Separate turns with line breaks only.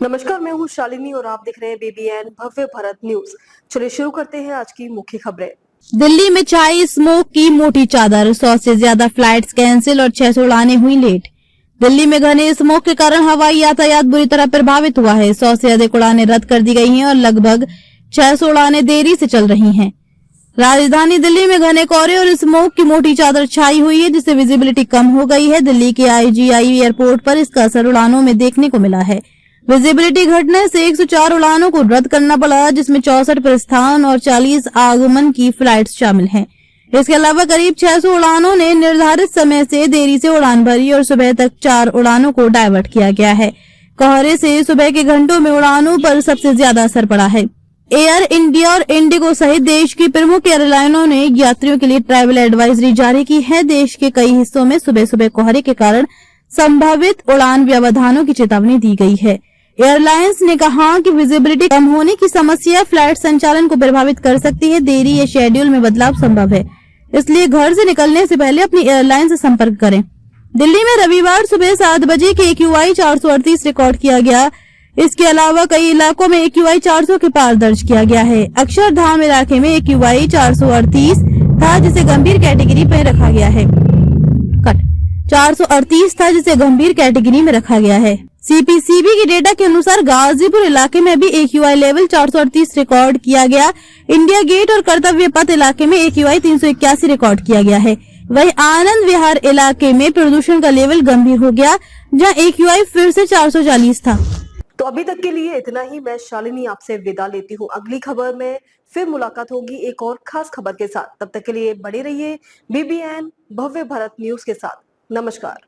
नमस्कार, मैं हूँ शालिनी और आप देख रहे हैं BBN भव्य भारत न्यूज। चलिए शुरू करते हैं आज की मुख्य खबरें।
दिल्ली में छाई स्मोक की मोटी चादर, 100 से ज्यादा फ्लाइट्स कैंसिल और 600 उड़ानें हुई लेट। दिल्ली में घने स्मोक के कारण हवाई यातायात बुरी तरह प्रभावित हुआ है। 100 से अधिक उड़ानें रद्द कर दी गई हैं और लगभग 600 उड़ानें देरी से चल रही हैं। राजधानी दिल्ली में घने कोहरे और स्मोक की मोटी चादर छाई हुई है, जिससे विजिबिलिटी कम हो गई है। दिल्ली के IGI एयरपोर्ट पर इसका असर उड़ानों में देखने को मिला है। विजिबिलिटी घटने से 104 उड़ानों को रद्द करना पड़ा, जिसमें 64 प्रस्थान और 40 आगमन की फ्लाइट्स शामिल हैं। इसके अलावा करीब 600 उड़ानों ने निर्धारित समय से देरी से उड़ान भरी और सुबह तक 4 उड़ानों को डायवर्ट किया गया है। कोहरे से सुबह के घंटों में उड़ानों पर सबसे ज्यादा असर पड़ा है। एयर इंडिया और इंडिगो सहित देश की प्रमुख एयरलाइनों ने यात्रियों के लिए ट्रैवल एडवाइजरी जारी की है। देश के कई हिस्सों में सुबह सुबह कोहरे के कारण संभावित उड़ान व्यवधानों की चेतावनी दी गई है। एयरलाइंस ने कहा कि विजिबिलिटी कम होने की समस्या फ्लाइट संचालन को प्रभावित कर सकती है। देरी या शेड्यूल में बदलाव संभव है, इसलिए घर से निकलने से पहले अपनी एयरलाइन से संपर्क करें। दिल्ली में रविवार सुबह 7 बजे के AQI 438 रिकॉर्ड किया गया। इसके अलावा कई इलाकों में AQI 400 के पार दर्ज किया गया है। अक्षरधाम इलाके में AQI 438 था, जिसे गंभीर कैटेगरी में रखा गया है। 438 था, जिसे गंभीर कैटेगरी में रखा गया है। CPCB के डेटा के अनुसार गाजीपुर इलाके में भी AQI लेवल 438 रिकॉर्ड किया गया। इंडिया गेट और कर्तव्य पथ इलाके में AQI 381 रिकॉर्ड किया गया है। वहीं आनंद विहार इलाके में प्रदूषण का लेवल गंभीर हो गया, जहां AQI फिर से 440 था।
तो अभी तक के लिए इतना ही। मैं शालिनी आपसे विदा लेती हूँ। अगली खबर में फिर मुलाकात होगी एक और खास खबर के साथ। तब तक के लिए बने रहिए BBN भव्य भारत न्यूज के साथ। नमस्कार।